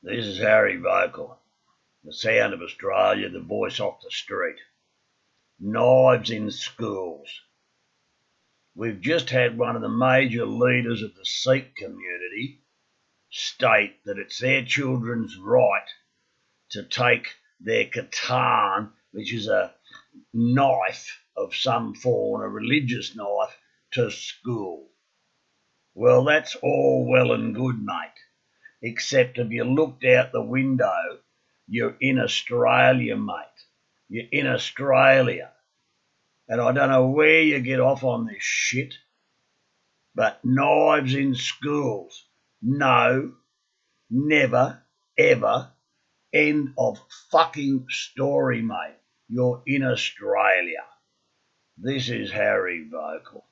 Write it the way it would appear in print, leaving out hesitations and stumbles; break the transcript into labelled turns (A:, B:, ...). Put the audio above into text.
A: This is Harry Vocal, the sound of Australia, the voice off the street. Knives in schools. We've just had one of the major leaders of the Sikh community state that it's their children's right to take their katan, which is a knife of some form, a religious knife, to school. Well, that's all well and good, mate. Except if you looked out the window, you're in Australia, mate. You're in Australia. And I don't know where you get off on this shit, but knives in schools. No, never, ever. End of fucking story, mate. You're in Australia. This is Harry Vocal.